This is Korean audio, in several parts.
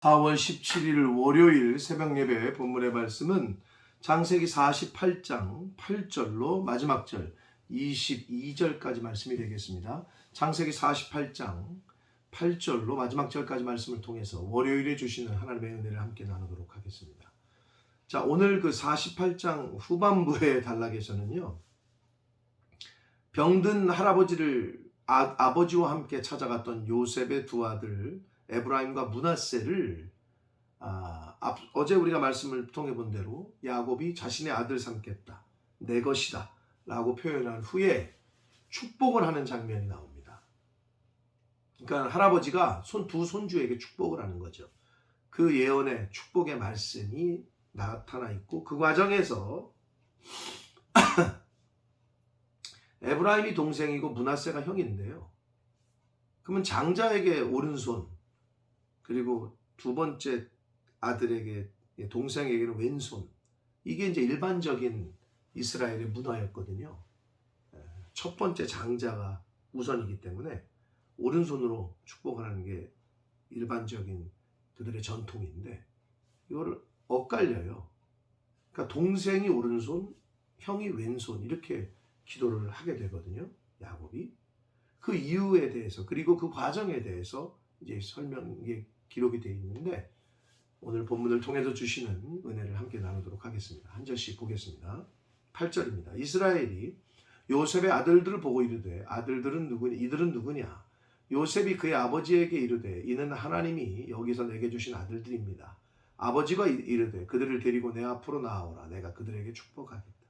4월 17일 월요일 새벽 예배 본문의 말씀은 창세기 48장 8절로 마지막 절 22절까지 말씀이 되겠습니다. 창세기 48장 8절로 마지막 절까지 말씀을 통해서 월요일에 주시는 하나님의 은혜를 함께 나누도록 하겠습니다. 자, 오늘 그 48장 후반부의 단락에서는요, 병든 할아버지를 아버지와 함께 찾아갔던 요셉의 두 아들 에브라임과 므낫세를 어제 우리가 말씀을 통해 본 대로 야곱이 자신의 아들 삼겠다, 내 것이다 라고 표현한 후에 축복을 하는 장면이 나옵니다. 그러니까 할아버지가 두 손주에게 축복을 하는 거죠. 그 예언의 축복의 말씀이 나타나 있고, 그 과정에서 에브라임이 동생이고 므낫세가 형인데요, 그러면 장자에게 오른손, 그리고 두 번째 아들에게, 동생에게는 왼손, 이게 이제 일반적인 이스라엘의 문화였거든요. 첫 번째 장자가 우선이기 때문에 오른손으로 축복을 하는 게 일반적인 그들의 전통인데, 이거를 엇갈려요. 그러니까 동생이 오른손, 형이 왼손, 이렇게 기도를 하게 되거든요, 야곱이. 그 이유에 대해서, 그리고 그 과정에 대해서 이제 설명이 기록이 되어 있는데, 오늘 본문을 통해서 주시는 은혜를 함께 나누도록 하겠습니다. 한 절씩 보겠습니다. 8절입니다. 이스라엘이 요셉의 아들들을 보고 이르되, 아들들은 누구냐? 이들은 누구냐? 요셉이 그의 아버지에게 이르되, 이는 하나님이 여기서 내게 주신 아들들입니다. 아버지가 이르되, 그들을 데리고 내 앞으로 나아오라. 내가 그들에게 축복하겠다.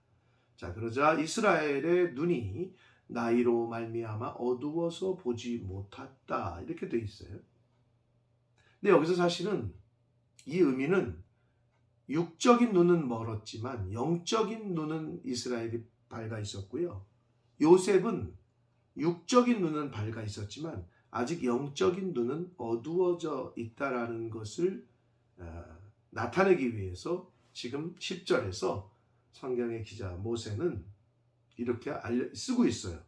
자, 그러자 이스라엘의 눈이 나이로 말미암아 어두워서 보지 못했다, 이렇게 돼 있어요. 근데 여기서 사실은 이 의미는 육적인 눈은 멀었지만 영적인 눈은 이스라엘이 밝아 있었고요, 요셉은 육적인 눈은 밝아 있었지만 아직 영적인 눈은 어두워져 있다라는 것을 나타내기 위해서 지금 10절에서 성경의 기자 모세는 이렇게 쓰고 있어요.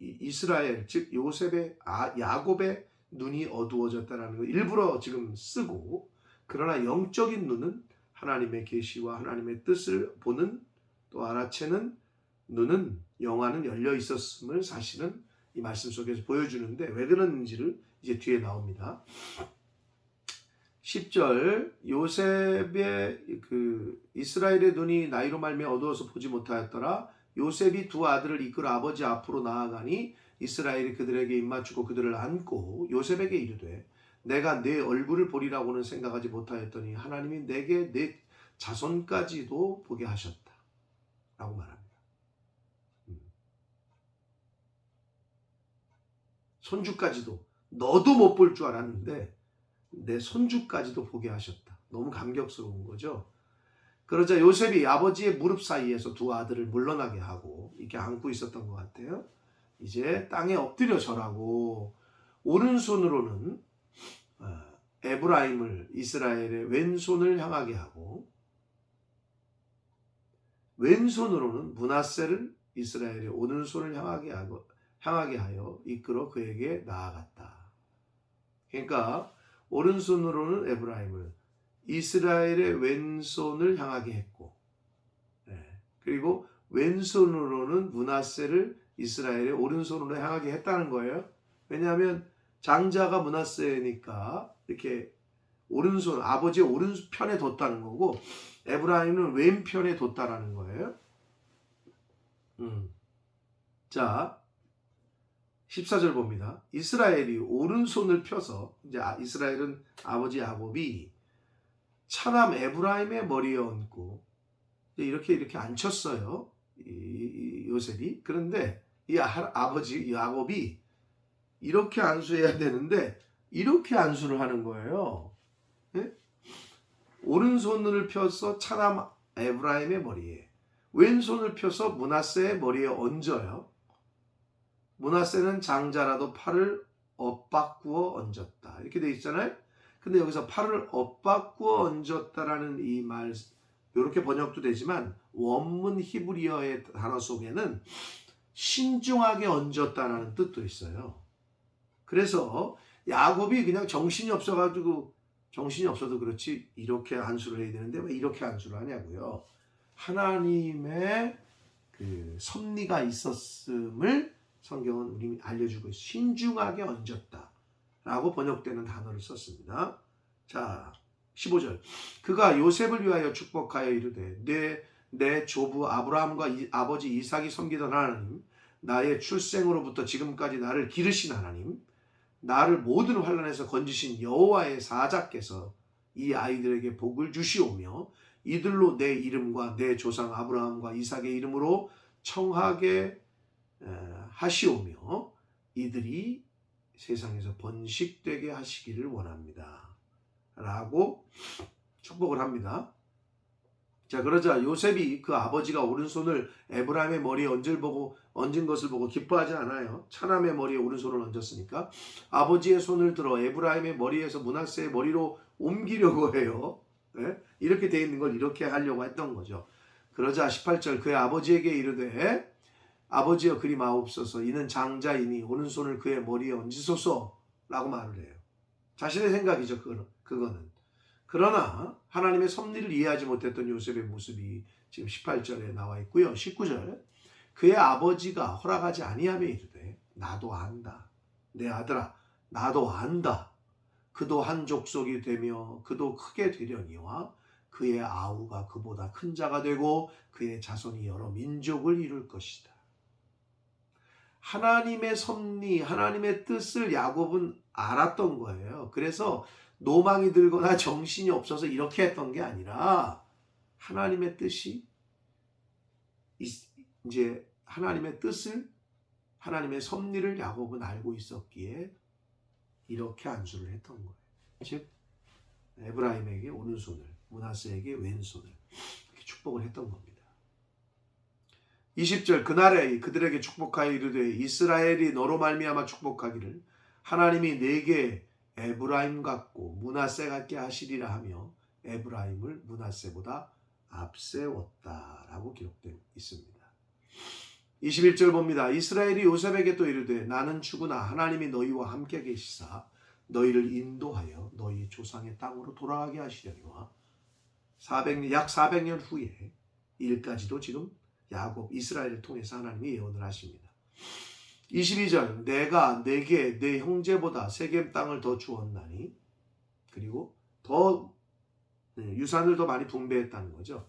이스라엘, 즉 요셉의 야곱의 눈이 어두워졌다라는 걸 일부러 지금 쓰고, 그러나 영적인 눈은 하나님의 계시와 하나님의 뜻을 보는, 또 알아채는 눈은, 영안은 열려 있었음을 사실은 이 말씀 속에서 보여주는데, 왜 그런지를 이제 뒤에 나옵니다. 10절, 요셉의 이스라엘의 눈이 나이로 말미암아 어두워서 보지 못하였더라. 요셉이 두 아들을 이끌어 아버지 앞으로 나아가니 이스라엘이 그들에게 입맞추고 그들을 안고 요셉에게 이르되, 내가 내 얼굴을 보리라고는 생각하지 못하였더니 하나님이 내게 내 자손까지도 보게 하셨다 라고 말합니다. 손주까지도, 너도 못 볼 줄 알았는데 내 손주까지도 보게 하셨다. 너무 감격스러운 거죠. 그러자 요셉이 아버지의 무릎 사이에서 두 아들을 물러나게 하고 이렇게 안고 있었던 것 같아요. 이제 땅에 엎드려 절하고, 오른손으로는 에브라임을, 이스라엘의 왼손을 향하게 하고, 왼손으로는 므낫세를 이스라엘의 오른손을 향하게 하여 이끌어 그에게 나아갔다. 그러니까 오른손으로는 에브라임을, 이스라엘의 왼손을 향하게 했고, 그리고 왼손으로는 므낫세를 이스라엘의 오른손으로 향하게 했다는 거예요. 왜냐하면 장자가 므낫세니까 이렇게 오른손, 아버지의 오른편에 뒀다는 거고, 에브라임은 왼편에 뒀다라는 거예요. 자, 14절 봅니다. 이스라엘이 오른손을 펴서, 이제 이스라엘은 아버지 야곱이 차남 에브라임의 머리에 얹고 이렇게 앉혔어요, 요셉이. 그런데 이 아버지 야곱이 이렇게 안수해야 되는데 이렇게 안수를 하는 거예요. 네? 오른손을 펴서 차남 에브라임의 머리에, 왼손을 펴서 므낫세의 머리에 얹어요. 므낫세는 장자라도 팔을 엇바꾸어 얹었다, 이렇게 돼 있잖아요. 근데 여기서 팔을 엇바꾸어 얹었다라는 이 말, 이렇게 번역도 되지만 원문 히브리어의 단어 속에는 신중하게 얹었다라는 뜻도 있어요. 그래서 야곱이 그냥 정신이 없어가지고 정신이 없어도 그렇지 이렇게 안수를 해야 되는데 왜 이렇게 안수를 하냐고요. 하나님의 그 섭리가 있었음을 성경은 우리 알려주고 신중하게 얹었다 라고 번역되는 단어를 썼습니다. 자 15절 그가 요셉을 위하여 축복하여 이르되 내 조부 아브라함과 아버지 이삭이 섬기던 하나님 나의 출생으로부터 지금까지 나를 기르신 하나님 나를 모든 환난에서 건지신 여호와의 사자께서 이 아이들에게 복을 주시오며 이들로 내 이름과 내 조상 아브라함과 이삭의 이름으로 청하게 하시오며 이들이 세상에서 번식되게 하시기를 원합니다. 라고 축복을 합니다. 자 그러자 요셉이 그 아버지가 오른손을 에브라임의 머리에 얹은 것을 보고 기뻐하지 않아요. 차남의 머리에 오른손을 얹었으니까 아버지의 손을 들어 에브라임의 머리에서 므낫세의 머리로 옮기려고 해요. 네? 이렇게 돼 있는 걸 이렇게 하려고 했던 거죠. 그러자 18절 그의 아버지에게 이르되 아버지여 그리 마옵소서 이는 장자이니 오른손을 그의 머리에 얹으소서 라고 말을 해요. 자신의 생각이죠. 그거는. 그러나 하나님의 섭리를 이해하지 못했던 요셉의 모습이 지금 18절에 나와 있고요. 19절 그의 아버지가 허락하지 아니하며 이르되 나도 안다. 내 아들아 나도 안다. 그도 한 족속이 되며 그도 크게 되려니와 그의 아우가 그보다 큰 자가 되고 그의 자손이 여러 민족을 이룰 것이다. 하나님의 섭리, 하나님의 뜻을 야곱은 알았던 거예요. 그래서 노망이 들거나 정신이 없어서 이렇게 했던 게 아니라 하나님의 뜻이 이제 하나님의 뜻을 하나님의 섭리를 야곱은 알고 있었기에 이렇게 안수를 했던 거예요. 즉 에브라임에게 오른손을 므낫세에게 왼손을 이렇게 축복을 했던 겁니다. 20절 그날에 그들에게 축복하여 이르되 이스라엘이 너로 말미암아 축복하기를 하나님이 내게 에브라임 같고 므낫세 같게 하시리라 하며 에브라임을 므낫세보다 앞세웠다라고 기록되어 있습니다. 21절 봅니다. 이스라엘이 요셉에게 또 이르되 나는 죽으나 하나님이 너희와 함께 계시사 너희를 인도하여 너희 조상의 땅으로 돌아가게 하시려니와 약 400년 후에 일까지도 지금 야곱 이스라엘을 통해서 하나님이 예언을 하십니다. 22절 내가 내게 내 형제보다 세겜 땅을 더 주었나니 그리고 더 유산을 더 많이 분배했다는 거죠.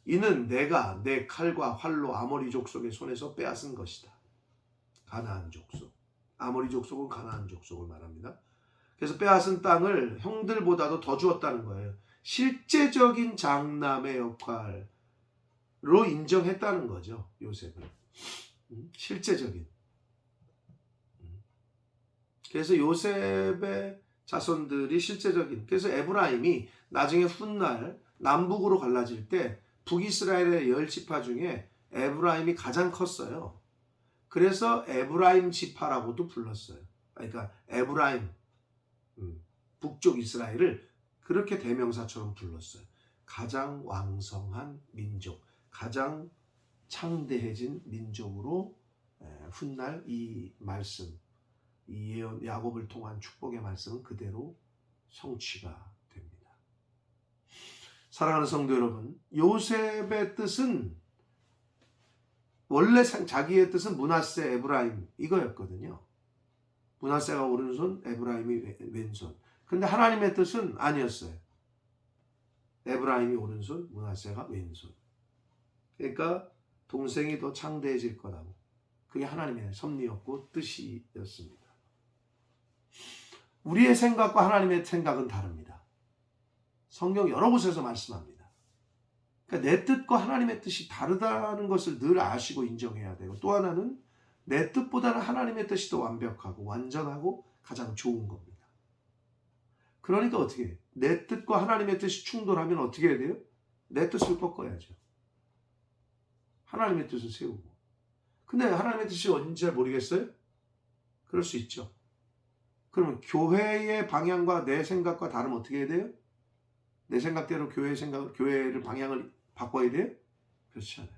이는 내가 내 칼과 활로 아모리 족속의 손에서 빼앗은 것이다. 가나안 족속. 아모리 족속은 가나안 족속을 말합니다. 그래서 빼앗은 땅을 형들보다도 더 주었다는 거예요. 실제적인 장남의 역할로 인정했다는 거죠. 요셉을. 실제적인. 그래서 요셉의 자손들이 실제적인. 그래서 에브라임이 나중에 훗날 남북으로 갈라질 때 북이스라엘의 10지파 중에 에브라임이 가장 컸어요. 그래서 에브라임 지파라고도 불렀어요. 그러니까 에브라임 북쪽 이스라엘을 그렇게 대명사처럼 불렀어요. 가장 왕성한 민족, 가장 창대해진 민족으로 훗날 이 말씀, 이 예언, 야곱을 통한 축복의 말씀은 그대로 성취가 됩니다. 사랑하는 성도 여러분, 요셉의 뜻은 원래 자기의 뜻은 므낫세, 에브라임 이거였거든요. 므낫세가 오른손, 에브라임이 왼손. 근데 하나님의 뜻은 아니었어요. 에브라임이 오른손, 므낫세가 왼손. 그러니까 동생이 더 창대해질 거라고. 그게 하나님의 섭리였고 뜻이었습니다. 우리의 생각과 하나님의 생각은 다릅니다. 성경 여러 곳에서 말씀합니다. 그러니까 내 뜻과 하나님의 뜻이 다르다는 것을 늘 아시고 인정해야 되고 또 하나는 내 뜻보다는 하나님의 뜻이 더 완벽하고 완전하고 가장 좋은 겁니다. 그러니까 어떻게 해요? 내 뜻과 하나님의 뜻이 충돌하면 어떻게 해야 돼요? 내 뜻을 꺾어야죠. 하나님의 뜻을 세우고. 근데 하나님의 뜻이 어딘지 잘 모르겠어요? 그럴 수 있죠. 그러면 교회의 방향과 내 생각과 다르면 어떻게 해야 돼요? 내 생각대로 교회를 방향을 바꿔야 돼요? 그렇지 않아요.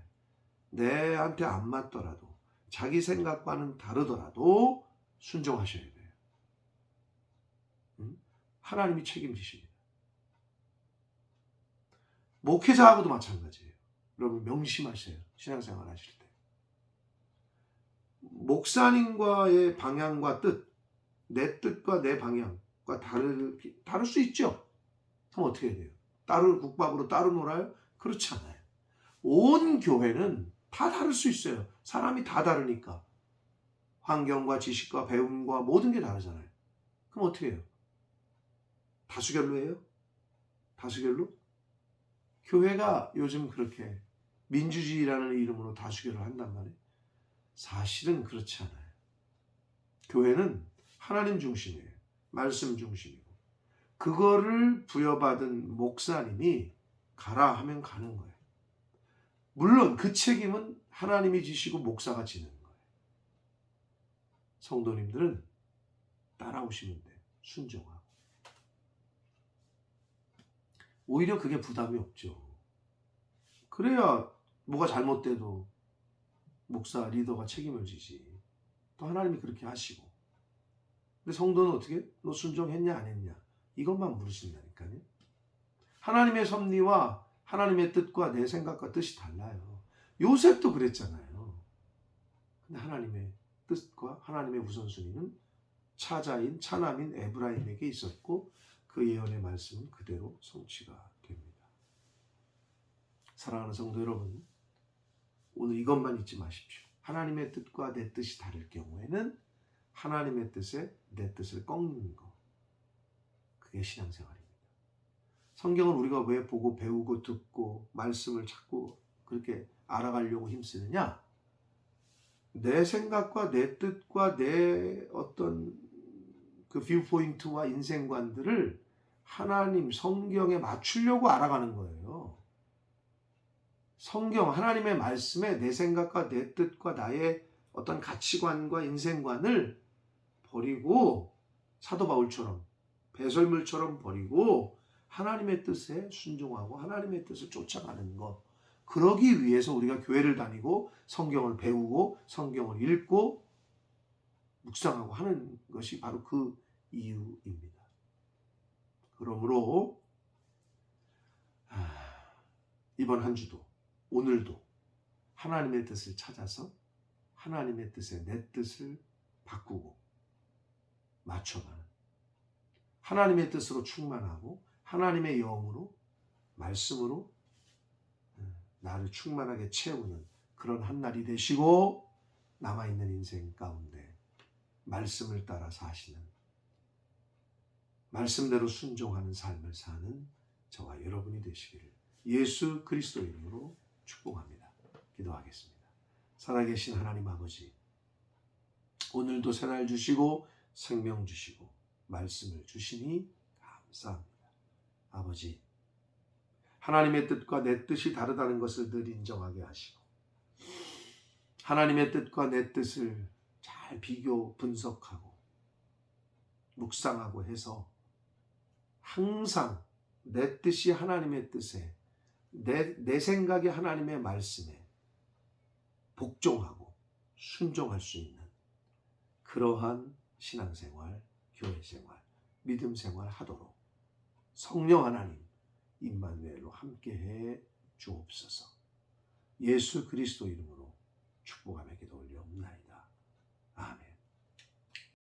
내한테 안 맞더라도 자기 생각과는 다르더라도 순종하셔야 돼요. 하나님이 책임지십니다. 목회자하고도 마찬가지예요. 여러분 명심하세요. 신앙생활 하실 때. 목사님과의 방향과 뜻, 내 뜻과 내 방향과 다를 수 있죠. 그럼 어떻게 해야 돼요? 따로 국밥으로 따로 놀아요? 그렇지 않아요. 온 교회는 다 다를 수 있어요. 사람이 다 다르니까. 환경과 지식과 배움과 모든 게 다르잖아요. 그럼 어떻게 해요? 다수결로 해요? 다수결로? 교회가 요즘 그렇게 민주주의라는 이름으로 다수결을 한단 말이에요. 사실은 그렇지 않아요. 교회는 하나님 중심이에요. 말씀 중심이고. 그거를 부여받은 목사님이 가라 하면 가는 거예요. 물론 그 책임은 하나님이 지시고 목사가 지는 거예요. 성도님들은 따라오시면 돼요. 순종하고. 오히려 그게 부담이 없죠. 그래야 뭐가 잘못돼도 목사, 리더가 책임을 지지. 또 하나님이 그렇게 하시고. 근데 성도는 어떻게? 너 순종했냐 안 했냐? 이것만 물으신다니까요. 하나님의 섭리와 하나님의 뜻과 내 생각과 뜻이 달라요. 요셉도 그랬잖아요. 근데 하나님의 뜻과 하나님의 우선순위는 차자인 차남인 에브라임에게 있었고 그 예언의 말씀은 그대로 성취가 됩니다. 사랑하는 성도 여러분, 오늘 이것만 잊지 마십시오. 하나님의 뜻과 내 뜻이 다를 경우에는 하나님의 뜻에 내 뜻을 꺾는 거. 그게 신앙생활입니다. 성경을 우리가 왜 보고 배우고 듣고 말씀을 찾고 그렇게 알아가려고 힘쓰느냐? 내 생각과 내 뜻과 내 어떤 그 뷰포인트와 인생관들을 하나님 성경에 맞추려고 알아가는 거예요. 성경 하나님의 말씀에 내 생각과 내 뜻과 나의 어떤 가치관과 인생관을 버리고 사도 바울처럼 배설물처럼 버리고 하나님의 뜻에 순종하고 하나님의 뜻을 쫓아가는 것. 그러기 위해서 우리가 교회를 다니고 성경을 배우고 성경을 읽고 묵상하고 하는 것이 바로 그 이유입니다. 그러므로 이번 한 주도 오늘도 하나님의 뜻을 찾아서 하나님의 뜻에 내 뜻을 바꾸고 맞춰가는 하나님의 뜻으로 충만하고 하나님의 영으로 말씀으로 나를 충만하게 채우는 그런 한 날이 되시고 남아있는 인생 가운데 말씀을 따라 사시는 말씀대로 순종하는 삶을 사는 저와 여러분이 되시기를 예수 그리스도 이름으로 축복합니다. 기도하겠습니다. 살아계신 하나님 아버지, 오늘도 새날 주시고 생명 주시고 말씀을 주시니 감사합니다. 아버지, 하나님의 뜻과 내 뜻이 다르다는 것을 늘 인정하게 하시고 하나님의 뜻과 내 뜻을 잘 비교 분석하고 묵상하고 해서 항상 내 뜻이 하나님의 뜻에 내 생각이 하나님의 말씀에 복종하고 순종할 수 있는 그러한 신앙생활, 교회생활, 믿음생활 하도록 성령 하나님 임마누엘로 함께해 주옵소서. 예수 그리스도 이름으로 축복하며 기도 올려옵나이다. 아멘.